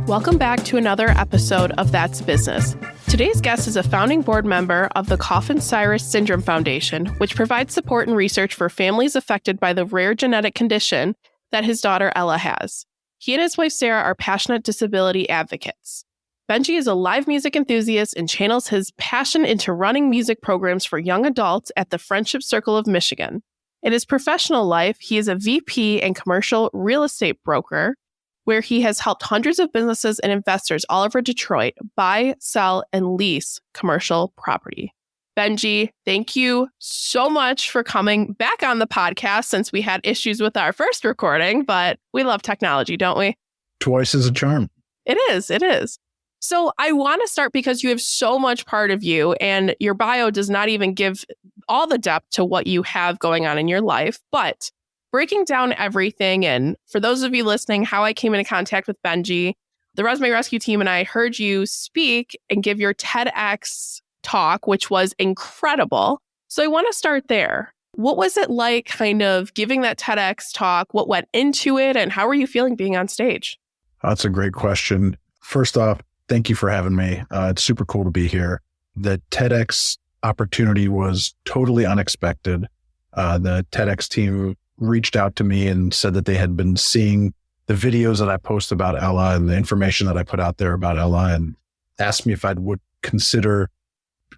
Welcome back to another episode of That's Business. Today's guest is a founding board member of the Coffin-Siris Syndrome Foundation, which provides support and research for families affected by the rare genetic condition that his daughter Ellah has. He and his wife Sarah are passionate disability advocates. Benji is a live music enthusiast and channels his passion into running music programs for young adults at the Friendship Circle of Michigan. In his professional life, he is a VP and commercial real estate broker, where he has helped hundreds of businesses and investors all over Detroit buy, sell, and lease commercial property. Benji, thank you so much for coming back on the podcast since we had issues with our first recording, but we love technology, don't we? Twice is a charm. It is. So I want to start because you have so much part of you and your bio does not even give all the depth to what you have going on in your life, but breaking down everything. And for those of you listening, how I came into contact with Benji, the Resume Rescue team and I heard you speak and give your TEDx talk, which was incredible. So I want to start there. What was it like kind of giving that TEDx talk? What went into it? And how were you feeling being on stage? That's a great question. First off, thank you for having me. It's super cool to be here. The TEDx opportunity was totally unexpected. The TEDx team reached out to me and said that they had been seeing the videos that I post about Ellah and the information that I put out there about Ellah and asked me if I would consider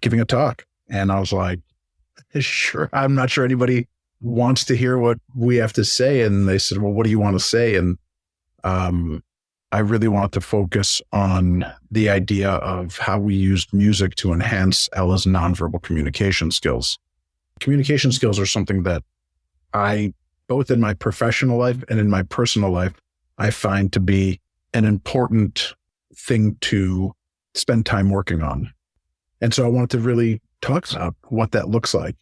giving a talk. And I was like, sure. I'm not sure anybody wants to hear what we have to say. And they said, well, what do you want to say? And I really wanted to focus on the idea of how we used music to enhance Ellah's nonverbal communication skills. Communication skills are something that I, both in my professional life and in my personal life, I find to be an important thing to spend time working on. And so I wanted to really talk about what that looks like.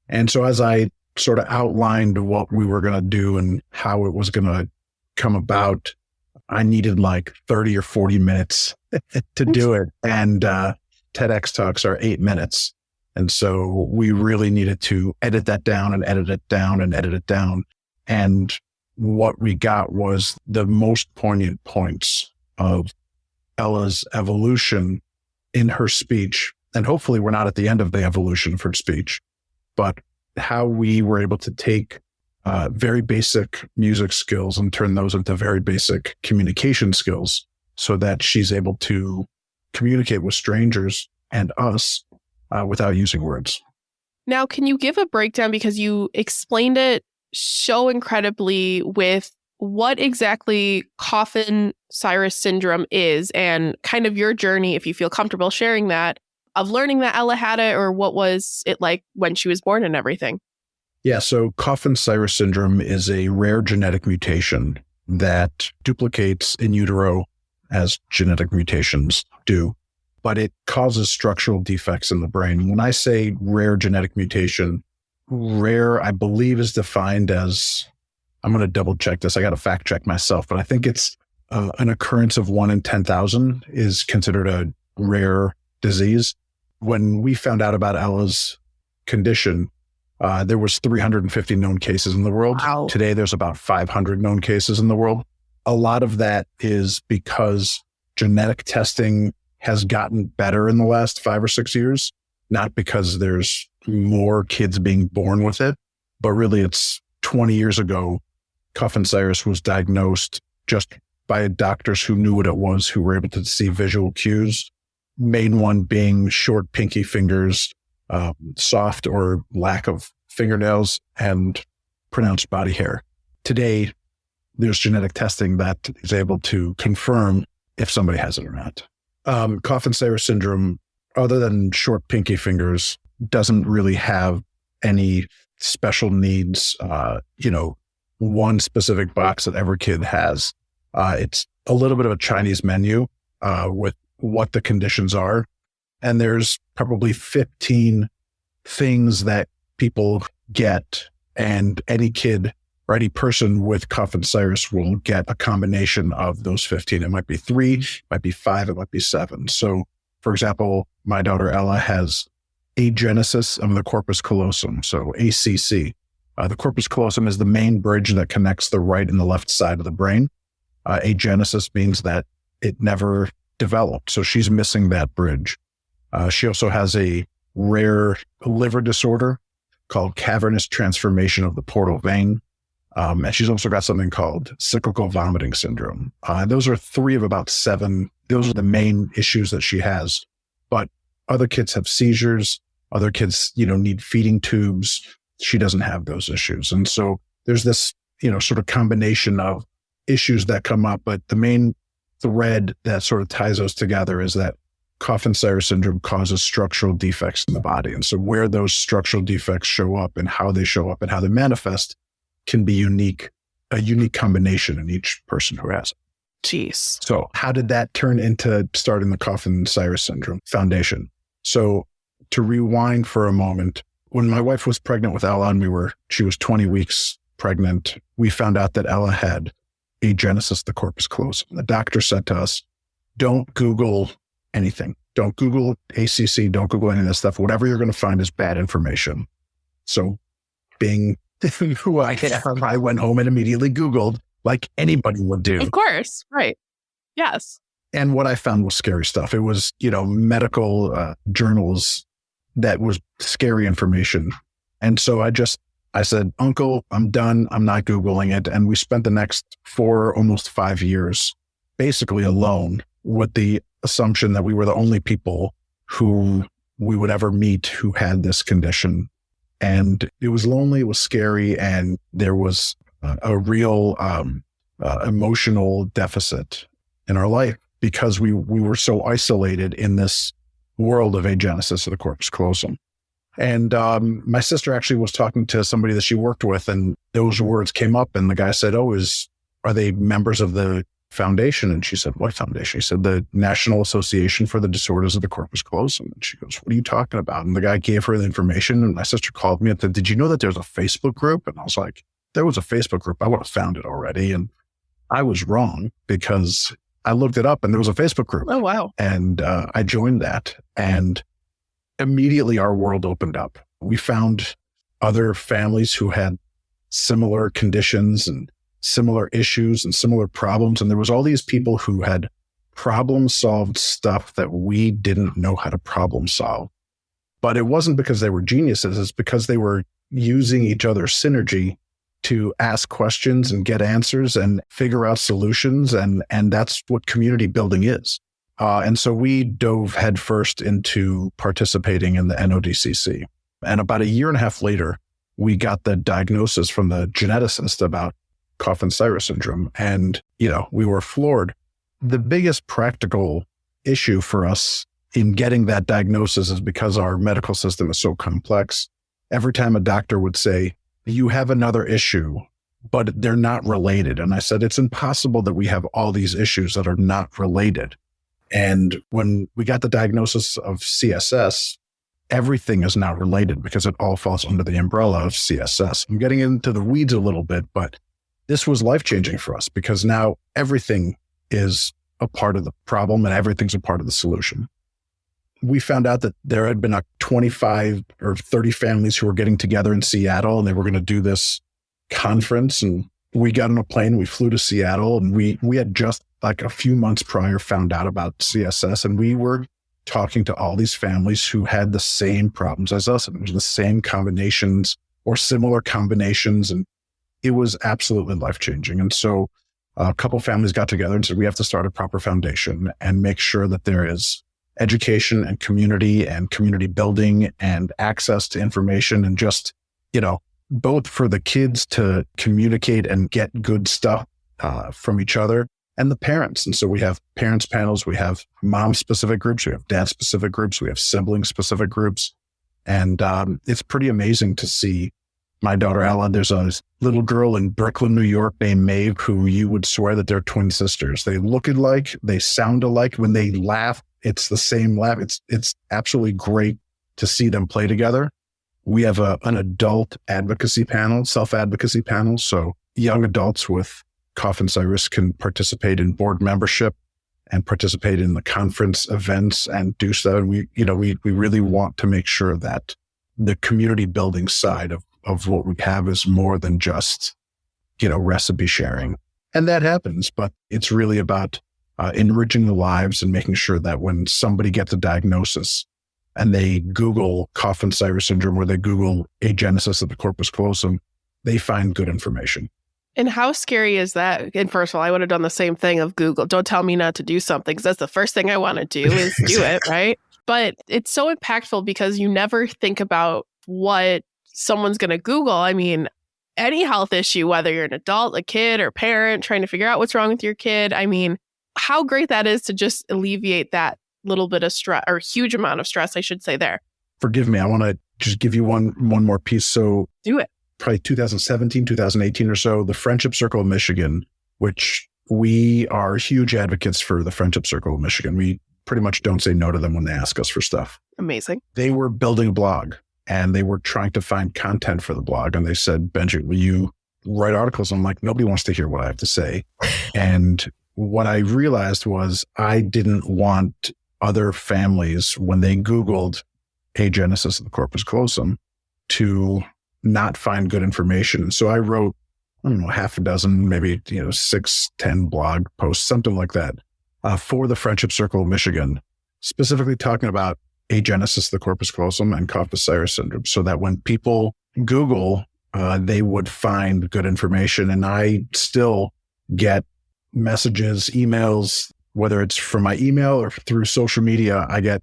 And so as I sort of outlined what we were going to do and how it was going to come about, I needed like 30 or 40 minutes to do it. And TEDx talks are 8 minutes. And so we really needed to edit that down and edit it down and edit it down. And what we got was the most poignant points of Ellah's evolution in her speech. And hopefully we're not at the end of the evolution of her speech, but how we were able to take very basic music skills and turn those into very basic communication skills so that she's able to communicate with strangers and us without using words. Now, can you give a breakdown because you explained it so incredibly with what exactly Coffin-Siris syndrome is and kind of your journey, if you feel comfortable sharing that, of learning that Ellah had it or what was it like when she was born and everything? Yeah, so Coffin-Siris syndrome is a rare genetic mutation that duplicates in utero as genetic mutations do, but it causes structural defects in the brain. When I say rare genetic mutation, rare, I believe, is defined as, I'm going to double check this. I got to fact check myself, but I think it's an occurrence of 1 in 10,000 is considered a rare disease. When we found out about Ellah's condition, there was 350 known cases in the world. Wow. Today, there's about 500 known cases in the world. A lot of that is because genetic testing has gotten better in the last 5 or 6 years, not because there's more kids being born with it, but really it's 20 years ago, Coffin-Siris was diagnosed just by doctors who knew what it was, who were able to see visual cues, main one being short pinky fingers, soft or lack of fingernails, and pronounced body hair. Today, there's genetic testing that is able to confirm if somebody has it or not. Coffin-Siris syndrome, other than short pinky fingers, doesn't really have any special needs, one specific box that every kid has. It's a little bit of a Chinese menu with what the conditions are. And there's probably 15 things that people get, and any kid or any person with Coffin-Siris will get a combination of those 15. It might be 3, it might be 5, it might be 7. So, for example, my daughter Ellah has agenesis of the corpus callosum, so ACC. The corpus callosum is the main bridge that connects the right and the left side of the brain. Agenesis means that it never developed. So she's missing that bridge. She also has a rare liver disorder called cavernous transformation of the portal vein. And she's also got something called cyclical vomiting syndrome. Those are 3 of about 7. Those are the main issues that she has. But other kids have seizures. Other kids, need feeding tubes. She doesn't have those issues. And so there's this, sort of combination of issues that come up. But the main thread that sort of ties those together is that Coffin-Siris syndrome causes structural defects in the body. And so where those structural defects show up and how they show up and how they manifest can be a unique combination in each person who has it. Jeez. So how did that turn into starting the Coffin-Siris Syndrome Foundation? So to rewind for a moment, when my wife was pregnant with Ellah and she was 20 weeks pregnant, we found out that Ellah had agenesis of the corpus callosum. The doctor said to us, don't Google anything. Don't Google ACC. Don't Google any of this stuff. Whatever you're going to find is bad information. So being who I am, I went home and immediately Googled like anybody would do. Of course. Right. Yes. And what I found was scary stuff. It was, medical journals that was scary information. And so I said, Uncle, I'm done. I'm not Googling it. And we spent the next 4, almost 5 years basically alone with the assumption that we were the only people who we would ever meet who had this condition. And it was lonely, it was scary, and there was a real emotional deficit in our life because we were so isolated in this world of agenesis of the corpus callosum. And my sister actually was talking to somebody that she worked with, and those words came up, and the guy said, are they members of the foundation? And she said, what foundation? He said, the National Association for the Disorders of the Corpus Callosum. And she goes, what are you talking about? And the guy gave her the information, and my sister called me and said, did you know that there's a Facebook group? And I was like, there was a Facebook group. I would have found it already. And I was wrong because I looked it up and there was a Facebook group. Oh, wow. And I joined that, and immediately our world opened up. We found other families who had similar conditions and similar issues and similar problems. And there was all these people who had problem solved stuff that we didn't know how to problem solve. But it wasn't because they were geniuses. It's because they were using each other's synergy to ask questions and get answers and figure out solutions. And that's what community building is. And so we dove headfirst into participating in the NODCC. And about 1.5 years later, we got the diagnosis from the geneticist about Coffin-Siris syndrome. And, we were floored. The biggest practical issue for us in getting that diagnosis is because our medical system is so complex. Every time a doctor would say, you have another issue, but they're not related. And I said, it's impossible that we have all these issues that are not related. And when we got the diagnosis of CSS, everything is now related because it all falls under the umbrella of CSS. I'm getting into the weeds a little bit, but this was life-changing for us because now everything is a part of the problem and everything's a part of the solution. We found out that there had been 25 or 30 families who were getting together in Seattle, and they were going to do this conference. And we got on a plane, we flew to Seattle, and we had just like a few months prior found out about CSS, and we were talking to all these families who had the same problems as us, and it was the same combinations or similar combinations. And it was absolutely life-changing. And so a couple of families got together and said, we have to start a proper foundation and make sure that there is education and community building and access to information and just, both for the kids to communicate and get good stuff from each other and the parents. And so we have parents panels, we have mom-specific groups, we have dad-specific groups, we have sibling-specific groups. And it's pretty amazing to see my daughter, Ellah. There's a little girl in Brooklyn, New York named Maeve, who you would swear that they're twin sisters. They look alike. They sound alike. When they laugh, it's the same laugh. It's absolutely great to see them play together. We have an adult advocacy panel, self-advocacy panel. So young adults with Coffin-Siris can participate in board membership and participate in the conference events and do so. And we really want to make sure that the community building side of what we have is more than just, recipe sharing. And that happens, but it's really about enriching the lives and making sure that when somebody gets a diagnosis and they Google Coffin-Siris syndrome or they Google agenesis of the corpus callosum, they find good information. And how scary is that? And first of all, I would have done the same thing of Google. Don't tell me not to do something, because that's the first thing I want to do is do it, right? But it's so impactful because you never think about what someone's going to Google. I mean, any health issue, whether you're an adult, a kid, or parent trying to figure out what's wrong with your kid. I mean, how great that is to just alleviate that little bit of stress, or huge amount of stress, I should say there. Forgive me. I want to just give you one more piece. So do it. Probably 2017, 2018 or so, the Friendship Circle of Michigan, which we are huge advocates for the Friendship Circle of Michigan. We pretty much don't say no to them when they ask us for stuff. Amazing. They were building a blog and they were trying to find content for the blog. And they said, Benji, will you write articles? I'm like, nobody wants to hear what I have to say. And what I realized was I didn't want other families, when they Googled agenesis of the corpus callosum, to not find good information. And so I wrote, I don't know, half a dozen, maybe, 6, 10 blog posts, something like that, for the Friendship Circle of Michigan, specifically talking about agenesis of the corpus callosum and Coffin-Siris syndrome, so that when people Google, they would find good information. And I still get messages, emails, whether it's from my email or through social media. I get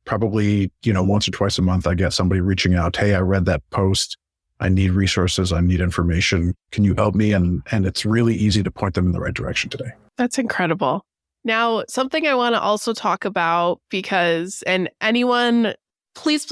probably, once or twice a month, I get somebody reaching out. Hey, I read that post. I need resources. I need information. Can you help me? And it's really easy to point them in the right direction today. That's incredible. Now, something I want to also talk about, because, and anyone, please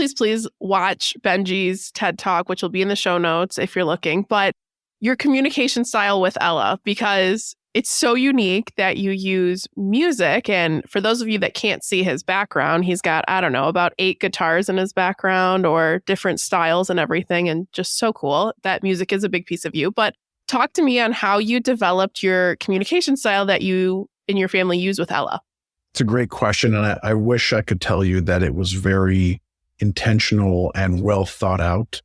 watch Benji's TED Talk, which will be in the show notes if you're looking, but your communication style with Ellah, because it's so unique that you use music. And for those of you that can't see his background, he's got, I don't know, about 8 guitars in his background, or different styles and everything. And just so cool. That music is a big piece of you. But talk to me on how you developed your communication style that you and your family use with Ellah. It's a great question. And I wish I could tell you that it was very intentional and well thought out,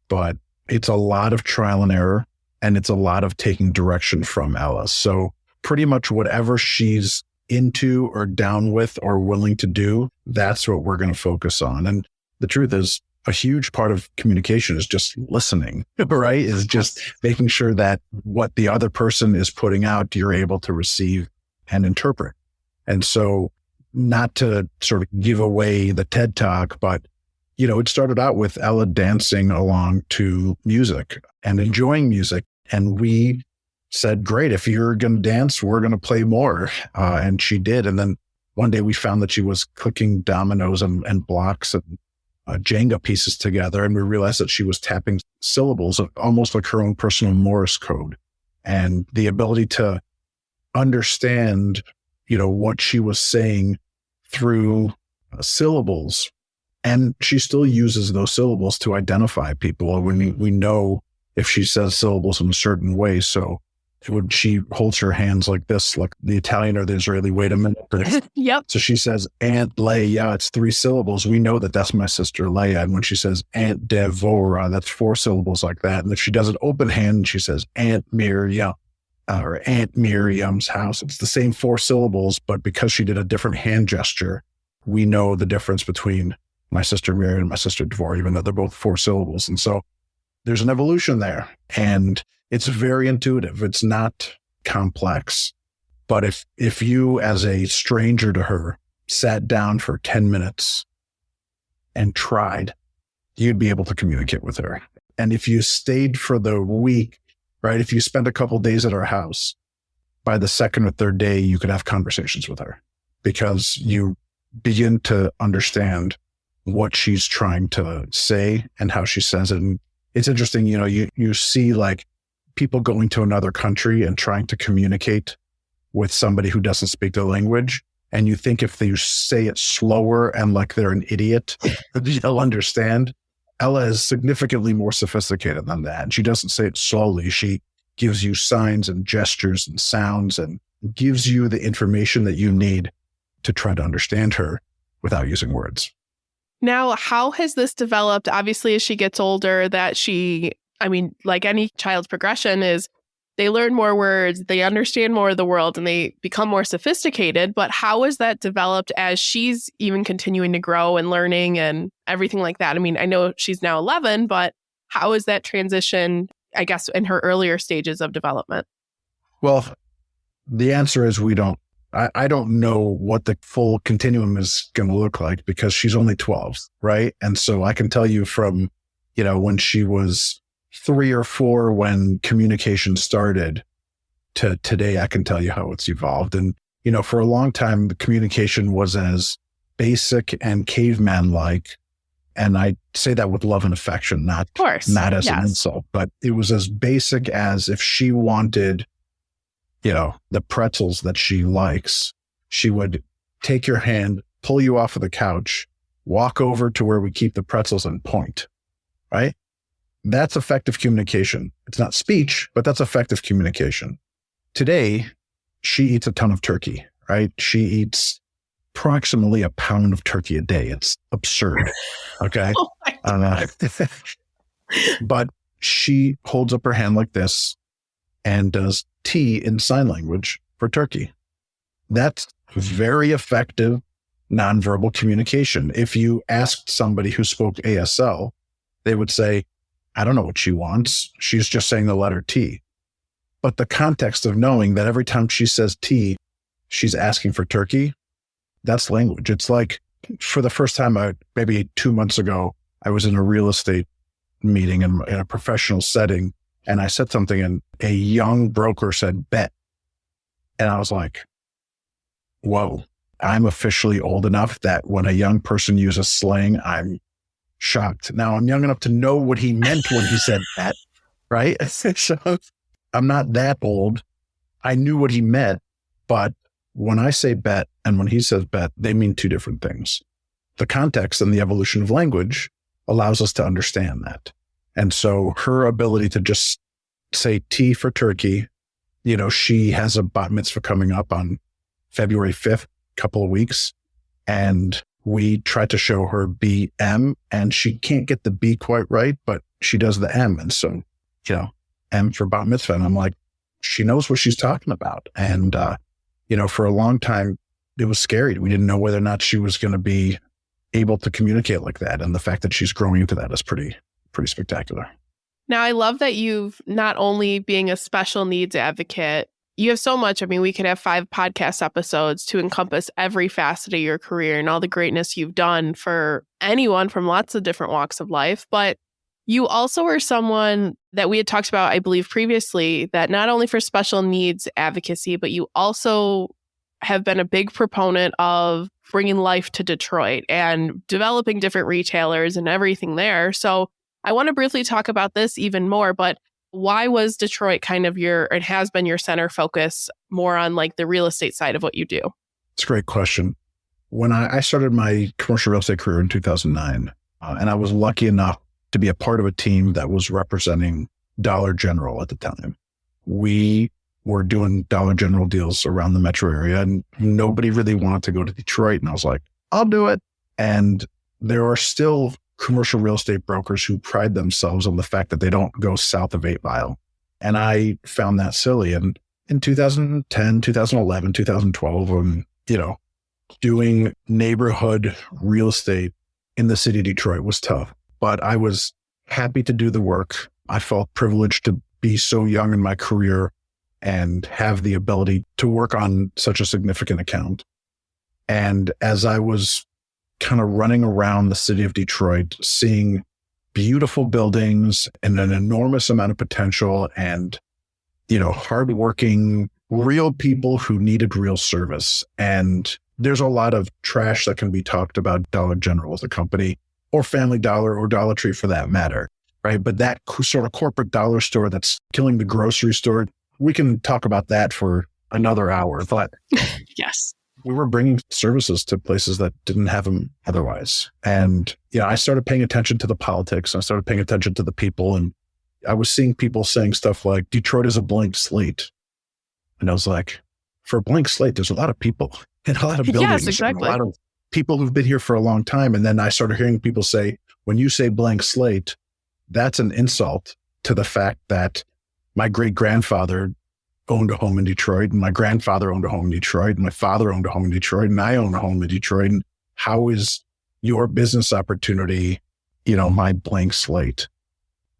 but it's a lot of trial and error. And it's a lot of taking direction from Ellah. So pretty much whatever she's into or down with or willing to do, that's what we're going to focus on. And the truth is, a huge part of communication is just listening, right? Is just making sure that what the other person is putting out, you're able to receive and interpret. And so, not to sort of give away the TED Talk, but it started out with Ellah dancing along to music and enjoying music. And we said, great, if you're going to dance, we're going to play more. And she did. And then one day we found that she was clicking dominoes and blocks and Jenga pieces together. And we realized that she was tapping syllables, almost like her own personal Morse code. And the ability to understand, what she was saying through syllables. And she still uses those syllables to identify people. When we know if she says syllables in a certain way. So she holds her hands like this, like the Italian or the Israeli, wait a minute. Yep. So she says, Aunt Leia, it's 3 syllables. We know that that's my sister Leia. And when she says Aunt Devorah, that's 4 syllables like that. And if she does an open hand, she says Aunt Miriam or Aunt Miriam's house. It's the same 4 syllables, but because she did a different hand gesture, we know the difference between my sister Miriam and my sister Devorah, even though they're both 4 syllables. And so there's an evolution there, and it's very intuitive. It's not complex. But if you, as a stranger to her, sat down for 10 minutes and tried, you'd be able to communicate with her. And if you stayed for the week, right, if you spent a couple of days at her house, by the 2nd or 3rd day, you could have conversations with her because you begin to understand what she's trying to say and how she says it. And it's interesting, you see like people going to another country and trying to communicate with somebody who doesn't speak the language. And you think if they say it slower and like they're an idiot, they'll understand. Ellah is significantly more sophisticated than that. She doesn't say it slowly. She gives you signs and gestures and sounds and gives you the information that you need to try to understand her without using words. Now, how has this developed? Obviously, as she gets older, like any child's progression is they learn more words, they understand more of the world, and they become more sophisticated. But how is that developed as she's even continuing to grow and learning and everything like that? I mean, I know she's now 11, but how is that transition, I guess, in her earlier stages of development? Well, the answer is we don't. I don't know what the full continuum is going to look like because she's only 12, right? And so I can tell you from, when she was 3 or 4, when communication started, to today, I can tell you how it's evolved. And, for a long time, the communication was as basic and caveman-like. And I say that with love and affection, not as an insult, but it was as basic as if she wanted the pretzels that she likes, she would take your hand, pull you off of the couch, walk over to where we keep the pretzels and point, right? That's effective communication. It's not speech, but that's effective communication. Today, she eats a ton of turkey, right? She eats approximately a pound of turkey a day. It's absurd. Okay. Oh but she holds up her hand like this and does T in sign language for turkey. That's very effective nonverbal communication. If you asked somebody who spoke ASL, they would say, I don't know what she wants. She's just saying the letter T. But the context of knowing that every time she says T, she's asking for turkey, that's language. It's like for the first time, maybe 2 months ago, I was in a real estate meeting in a professional setting. And I said something and a young broker said, bet. And I was like, whoa, I'm officially old enough that when a young person uses slang, I'm shocked. Now I'm young enough to know what he meant when he said bet, right? So I'm not that old. I knew what he meant, but when I say bet and when he says bet, they mean 2 different things. The context and the evolution of language allows us to understand that. And so her ability to just say T for turkey, she has a bat mitzvah coming up on February 5th, couple of weeks. And we try to show her BM and she can't get the B quite right, but she does the M. And so, M for bat mitzvah. And I'm like, she knows what she's talking about. And, for a long time, it was scary. We didn't know whether or not she was going to be able to communicate like that. And the fact that she's growing into that is pretty spectacular. Now, I love that you've not only being a special needs advocate, you have so much. I mean, we could have 5 podcast episodes to encompass every facet of your career and all the greatness you've done for anyone from lots of different walks of life. But you also are someone that we had talked about, I believe, previously, that not only for special needs advocacy, but you also have been a big proponent of bringing life to Detroit and developing different retailers and everything there. So I want to briefly talk about this even more, but why was Detroit kind of it has been your center focus more on like the real estate side of what you do? It's a great question. When I started my commercial real estate career in 2009, and I was lucky enough to be a part of a team that was representing Dollar General at the time. We were doing Dollar General deals around the metro area and nobody really wanted to go to Detroit. And I was like, I'll do it. And there are still commercial real estate brokers who pride themselves on the fact that they don't go south of 8 Mile. And I found that silly. And in 2010, 2011, 2012, doing neighborhood real estate in the city of Detroit was tough, but I was happy to do the work. I felt privileged to be so young in my career and have the ability to work on such a significant account. And as I was kind of running around the city of Detroit, seeing beautiful buildings and an enormous amount of potential and, hardworking, real people who needed real service. And there's a lot of trash that can be talked about Dollar General as a company or Family Dollar or Dollar Tree for that matter, right? But that sort of corporate dollar store that's killing the grocery store, we can talk about that for another hour. But yes, we were bringing services to places that didn't have them otherwise. And, I started paying attention to the politics. I started paying attention to the people. And I was seeing people saying stuff like, Detroit is a blank slate. And I was like, for a blank slate, there's a lot of people and a lot of buildings. Yes, exactly. And a lot of people who've been here for a long time. And then I started hearing people say, when you say blank slate, that's an insult to the fact that my great-grandfather owned a home in Detroit, and my grandfather owned a home in Detroit, and my father owned a home in Detroit, and I own a home in Detroit. And how is your business opportunity, my blank slate?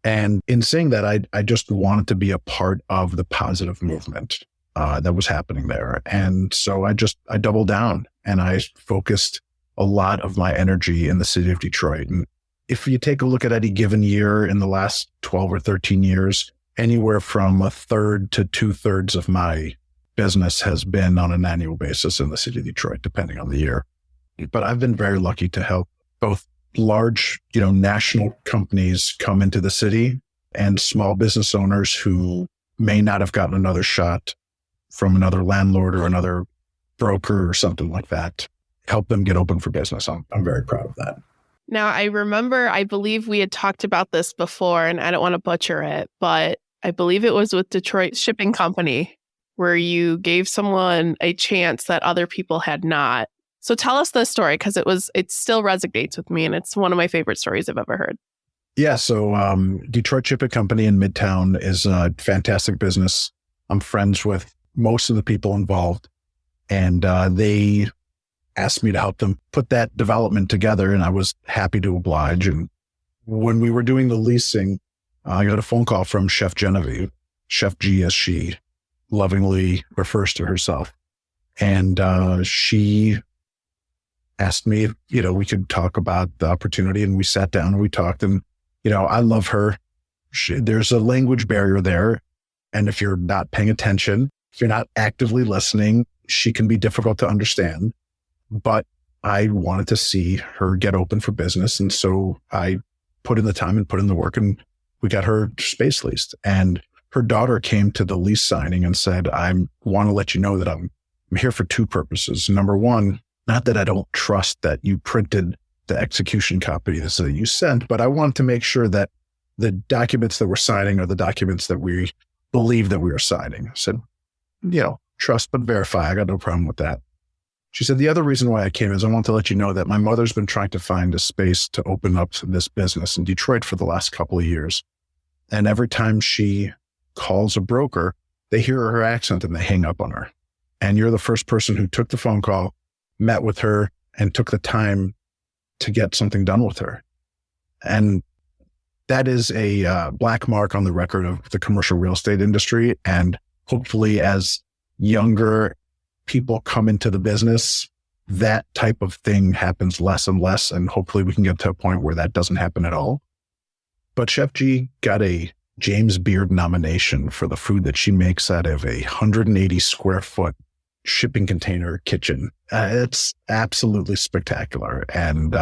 And in saying that, I just wanted to be a part of the positive movement that was happening there. And so I doubled down and I focused a lot of my energy in the city of Detroit. And if you take a look at any given year in the last 12 or 13 years, anywhere from a third to 2/3 of my business has been on an annual basis in the city of Detroit, depending on the year. But I've been very lucky to help both large, national companies come into the city and small business owners who may not have gotten another shot from another landlord or another broker or something like that, help them get open for business. I'm very proud of that. Now, I believe we had talked about this before, and I don't want to butcher it, but I believe it was with Detroit Shipping Company, where you gave someone a chance that other people had not. So tell us this story, because it still resonates with me, and it's one of my favorite stories I've ever heard. Yeah, so Detroit Shipping Company in Midtown is a fantastic business. I'm friends with most of the people involved, and they asked me to help them put that development together, and I was happy to oblige. And when we were doing the leasing, I got a phone call from Chef Genevieve, Chef G as she lovingly refers to herself. And she asked me if, we could talk about the opportunity, and we sat down and we talked. And, I love her. There's a language barrier there. And if you're not paying attention, if you're not actively listening, she can be difficult to understand. But I wanted to see her get open for business. And so I put in the time and put in the work, and we got her space leased. And her daughter came to the lease signing and said, I want to let you know that I'm here for two purposes. Number one, not that I don't trust that you printed the execution copy that you sent, but I want to make sure that the documents that we're signing are the documents that we believe that we are signing. I said, trust but verify. I got no problem with that. She said, the other reason why I came is I want to let you know that my mother's been trying to find a space to open up this business in Detroit for the last couple of years. And every time she calls a broker, they hear her accent and they hang up on her. And you're the first person who took the phone call, met with her, and took the time to get something done with her. And that is a black mark on the record of the commercial real estate industry. And hopefully as younger people come into the business, that type of thing happens less and less. And hopefully we can get to a point where that doesn't happen at all. But Chef G got a James Beard nomination for the food that she makes out of a 180 square foot shipping container kitchen. It's absolutely spectacular. And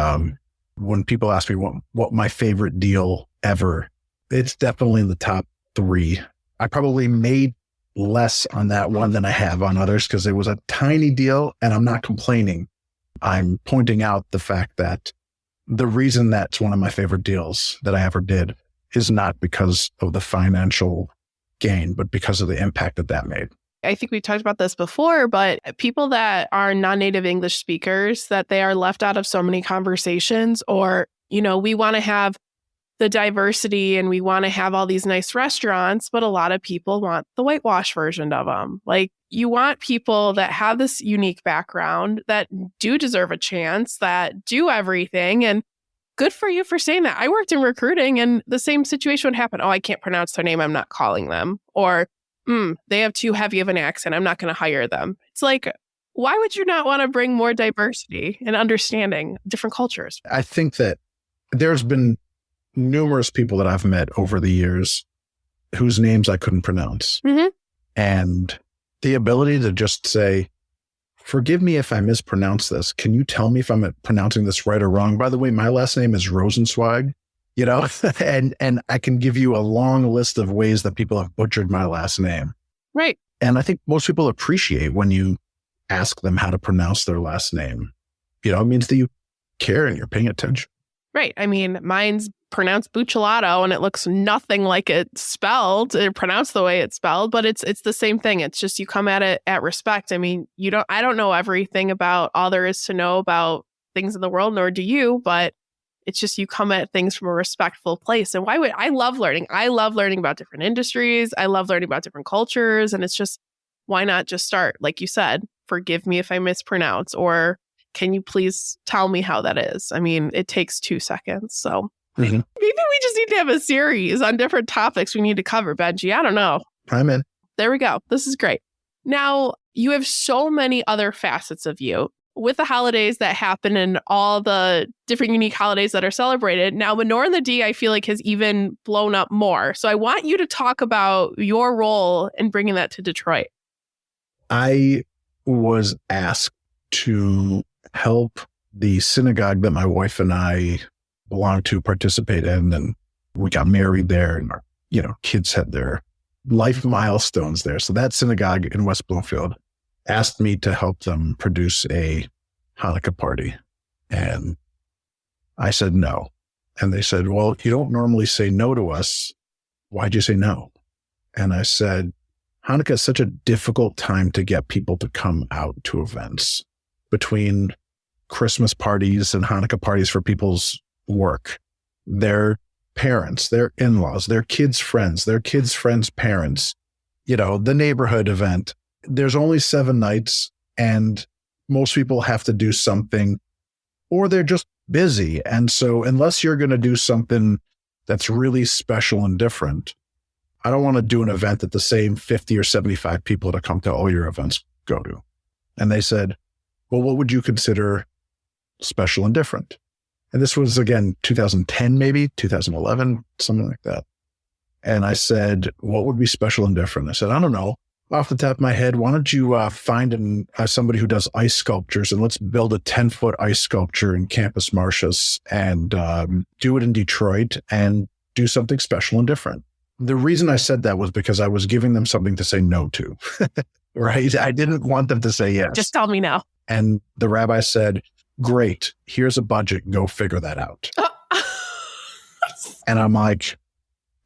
when people ask me what my favorite deal ever, it's definitely in the top 3. I probably made less on that one than I have on others because it was a tiny deal, and I'm not complaining. I'm pointing out the fact that the reason that's one of my favorite deals that I ever did is not because of the financial gain, but because of the impact that made. I think we've talked about this before, but people that are non-native English speakers, that they are left out of so many conversations, or, we want to have the diversity and we want to have all these nice restaurants, but a lot of people want the whitewash version of them. Like, you want people that have this unique background, that do deserve a chance, that do everything. And good for you for saying that. I worked in recruiting and the same situation would happen. Oh, I can't pronounce their name, I'm not calling them. Or, they have too heavy of an accent, I'm not going to hire them. It's like, why would you not want to bring more diversity and understanding different cultures? I think that there's been numerous people that I've met over the years whose names I couldn't pronounce. Mm-hmm. And the ability to just say, forgive me if I mispronounce this. Can you tell me if I'm pronouncing this right or wrong? By the way, my last name is Rosenzweig, and I can give you a long list of ways that people have butchered my last name. Right. And I think most people appreciate when you ask them how to pronounce their last name. It means that you care and you're paying attention. Right. I mean, mine's pronounced bucciolato and it looks nothing like it's spelled or pronounced the way it's spelled, but it's the same thing. It's just you come at it at respect. I mean, I don't know everything about all there is to know about things in the world, nor do you, but It's just you come at things from a respectful place. And I love learning. I love learning about different industries. I love learning about different cultures. And it's just, why not just start? Like you said, forgive me if I mispronounce, or can you please tell me how that is? I mean, it takes 2 seconds. So maybe we just need to have a series on different topics we need to cover, Benji. I don't know. I'm in. There we go. This is great. Now, you have so many other facets of you with the holidays that happen and all the different unique holidays that are celebrated. Now, Menorah and the D, I feel like, has even blown up more. So I want you to talk about your role in bringing that to Detroit. I was asked to help the synagogue that my wife and I belong to participate in. And we got married there, and our, kids had their life milestones there. So that synagogue in West Bloomfield asked me to help them produce a Hanukkah party. And I said no. And they said, well, you don't normally say no to us. Why'd you say no? And I said, Hanukkah is such a difficult time to get people to come out to events. Between Christmas parties and Hanukkah parties for people's work, their parents, their in-laws, their kids' friends, their kids' friends' parents, the neighborhood event. There's only 7 nights, and most people have to do something, or they're just busy. And so unless you're going to do something that's really special and different, I don't want to do an event that the same 50 or 75 people that come to all your events go to. And they said, well, what would you consider special and different? And this was, again, 2010, maybe 2011, something like that. And I said, what would be special and different? I said, I don't know. Off the top of my head, why don't you find somebody who does ice sculptures, and let's build a 10-foot ice sculpture in Campus Martius and do it in Detroit and do something special and different. The reason I said that was because I was giving them something to say no to, right? I didn't want them to say yes. Just tell me now. And the rabbi said, great, here's a budget, go figure that out. And I'm like,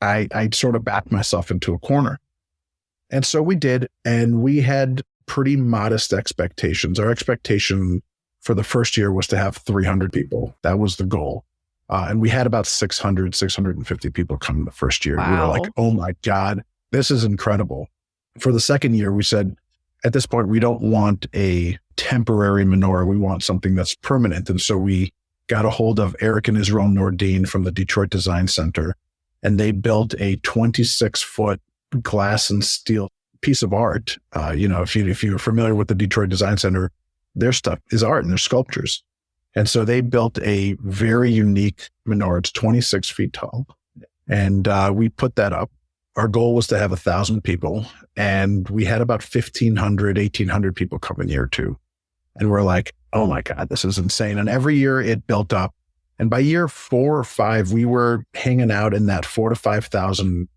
I sort of backed myself into a corner. And so we did, and we had pretty modest expectations. Our expectation for the first year was to have 300 people. That was the goal. And we had about 650 people come the first year. Wow. We were like, oh my God, this is incredible. For the second year, we said, at this point, we don't want a temporary menorah. We want something that's permanent. And so we got a hold of Eric and Israel Nordine from the Detroit Design Center, and they built a 26-foot glass and steel piece of art. If you're familiar with the Detroit Design Center, their stuff is art and they're sculptures. And so they built a very unique menorah. It's 26 feet tall. And we put that up. Our goal was to have 1,000 people. And we had about 1,500, 1,800 people come in year 2. And we're like, oh my God, this is insane. And every year it built up. And by year 4 or 5, we were hanging out in that 4,000 to 5,000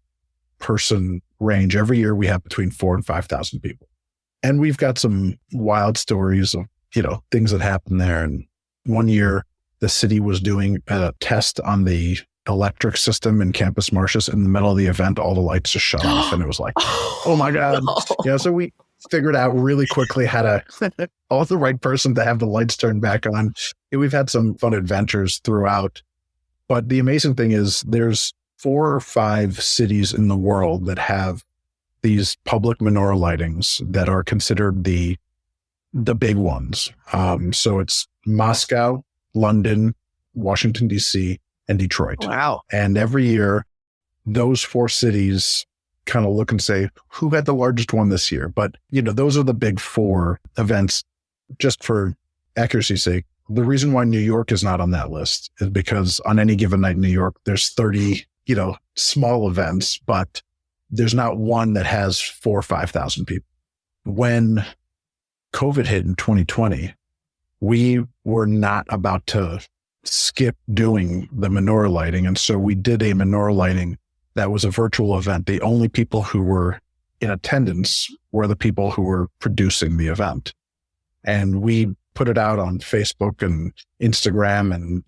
person range. Every year we have between 4,000 and 5,000 people. And we've got some wild stories of, things that happened there. And one year the city was doing a test on the electric system in Campus Martius. In the middle of the event, all the lights just shut off. And it was like, oh my God. No. So we figured out really quickly how to all the right person to have the lights turned back on. We've had some fun adventures throughout. But the amazing thing is there's 4 or 5 cities in the world that have these public menorah lightings that are considered the big ones. So it's Moscow, London, Washington, D.C., and Detroit. Wow. And every year, those 4 cities kind of look and say, who had the largest one this year? But, those are the big 4 events. Just for accuracy's sake, the reason why New York is not on that list is because on any given night in New York, there's 30, small events, but there's not one that has 4,000 or 5,000 people. When COVID hit in 2020, we were not about to skip doing the menorah lighting. And so we did a menorah lighting that was a virtual event. The only people who were in attendance were the people who were producing the event. And we put it out on Facebook and Instagram and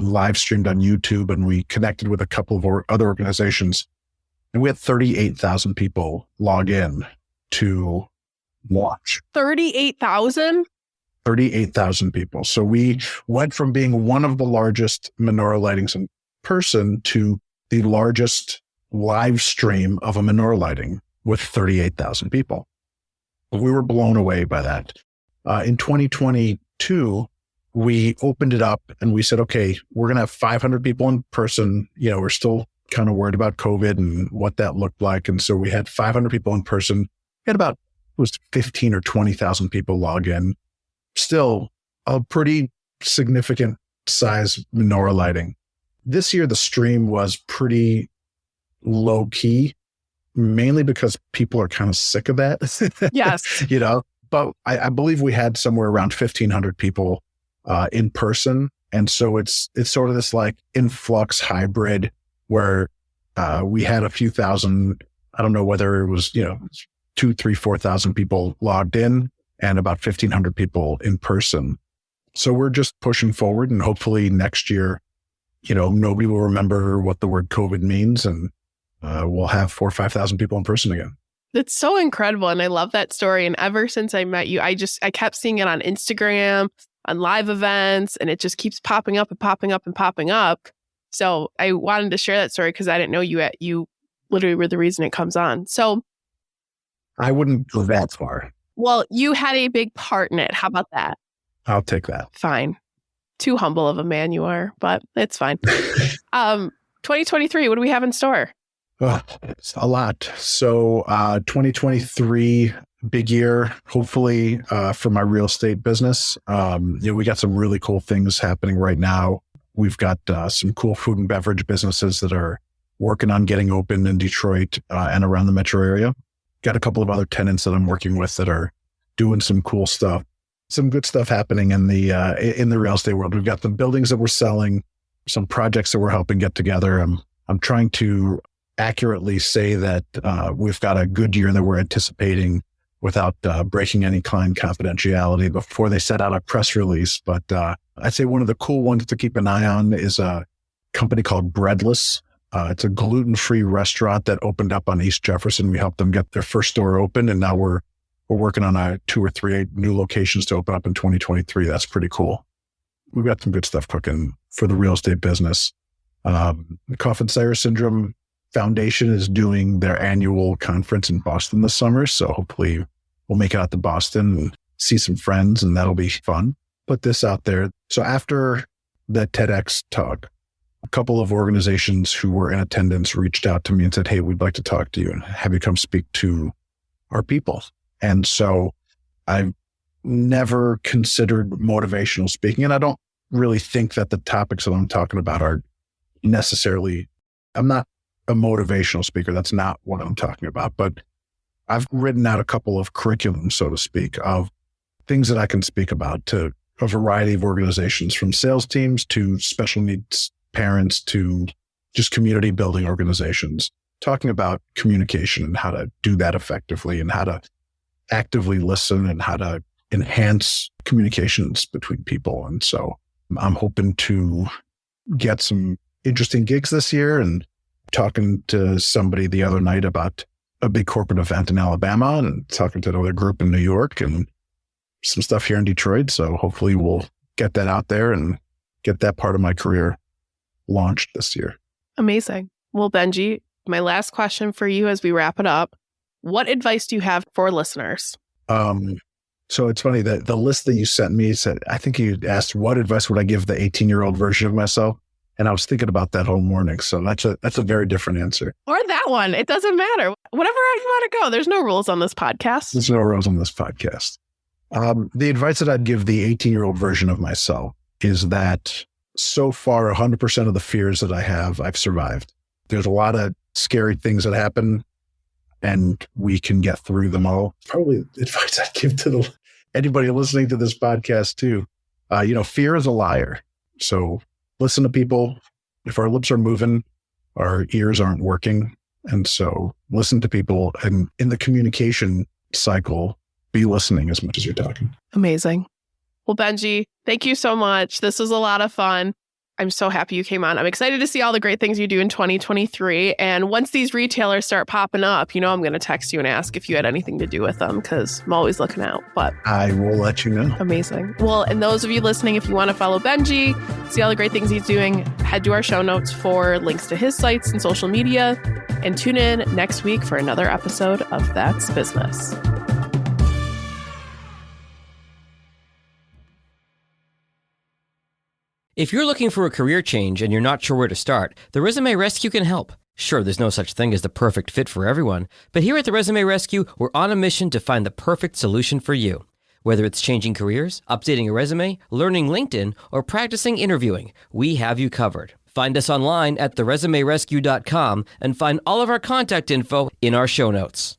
live streamed on YouTube. And we connected with a couple of other organizations. And we had 38,000 people log in to watch. 38,000? 38,000 people. So we went from being one of the largest menorah lightings in person to the largest live stream of a menorah lighting with 38,000 people. We were blown away by that. In 2022, we opened it up and we said, okay, we're going to have 500 people in person. We're still kind of worried about COVID and what that looked like. And so we had 500 people in person. We had about, it was 15 or 20,000 people log in. Still a pretty significant size menorah lighting. This year, the stream was pretty low key, mainly because people are kind of sick of that. Yes. But I believe we had somewhere around 1,500 people in person. And so it's sort of this like influx hybrid where we had a few thousand, I don't know whether it was, 2, 3, 4,000 people logged in and about 1,500 people in person. So we're just pushing forward, and hopefully next year, nobody will remember what the word COVID means, and we'll have 4,000 or 5,000 people in person again. It's so incredible. And I love that story. And ever since I met you, I kept seeing it on Instagram, on live events, and it just keeps popping up and popping up and popping up. So I wanted to share that story because I didn't know you literally were the reason it comes on. So I wouldn't go that far. Well, you had a big part in it. How about that? I'll take that. Fine. Too humble of a man you are, but it's fine. 2023, what do we have in store? It's a lot. So 2023, big year, hopefully, for my real estate business. We got some really cool things happening right now. We've got some cool food and beverage businesses that are working on getting open in Detroit and around the metro area. Got a couple of other tenants that I'm working with that are doing some cool stuff. Some good stuff happening in the real estate world. We've got the buildings that we're selling, some projects that we're helping get together. I'm trying to accurately say that we've got a good year that we're anticipating without breaking any client confidentiality before they set out a press release. But I'd say one of the cool ones to keep an eye on is a company called Breadless. It's a gluten-free restaurant that opened up on East Jefferson. We helped them get their first store open, and now we're working on 2 or 3 new locations to open up in 2023. That's pretty cool. We've got some good stuff cooking for the real estate business. The Coffin-Siris Syndrome Foundation is doing their annual conference in Boston this summer. So hopefully we'll make it out to Boston and see some friends, and that'll be fun. Put this out there. So after the TEDx talk, a couple of organizations who were in attendance reached out to me and said, hey, we'd like to talk to you and have you come speak to our people. And so I've never considered motivational speaking. And I don't really think that the topics that I'm talking about are necessarily, I'm not a motivational speaker. That's not what I'm talking about. But I've written out a couple of curriculums, so to speak, of things that I can speak about to a variety of organizations, from sales teams to special needs parents to just community building organizations, talking about communication and how to do that effectively and how to actively listen and how to enhance communications between people. And so I'm hoping to get some interesting gigs this year, and talking to somebody the other night about a big corporate event in Alabama, and talking to another group in New York, and some stuff here in Detroit. So hopefully we'll get that out there and get that part of my career launched this year. Amazing. Well, Benji, my last question for you as we wrap it up. What advice do you have for listeners? So it's funny that the list that you sent me said, I think you asked, what advice would I give the 18-year-old version of myself? And I was thinking about that whole morning. So that's a very different answer. Or that one. It doesn't matter. Whatever I want to go. There's no rules on this podcast. There's no rules on this podcast. The advice that I'd give the 18-year-old version of myself is that so far, 100% of the fears that I have, I've survived. There's a lot of scary things that happen, and we can get through them all. Probably advice I'd give to anybody listening to this podcast too. Fear is a liar. So listen to people. If our lips are moving, our ears aren't working. And so listen to people, and in the communication cycle, be listening as much as you're talking. Amazing. Well, Benji, thank you so much. This was a lot of fun. I'm so happy you came on. I'm excited to see all the great things you do in 2023. And once these retailers start popping up, I'm going to text you and ask if you had anything to do with them because I'm always looking out. But I will let you know. Amazing. Well, and those of you listening, if you want to follow Benji, see all the great things he's doing, head to our show notes for links to his sites and social media. And tune in next week for another episode of That's Business. If you're looking for a career change and you're not sure where to start, the Resume Rescue can help. Sure, there's no such thing as the perfect fit for everyone, but here at the Resume Rescue, we're on a mission to find the perfect solution for you. Whether it's changing careers, updating a resume, learning LinkedIn, or practicing interviewing, we have you covered. Find us online at theresumerescue.com and find all of our contact info in our show notes.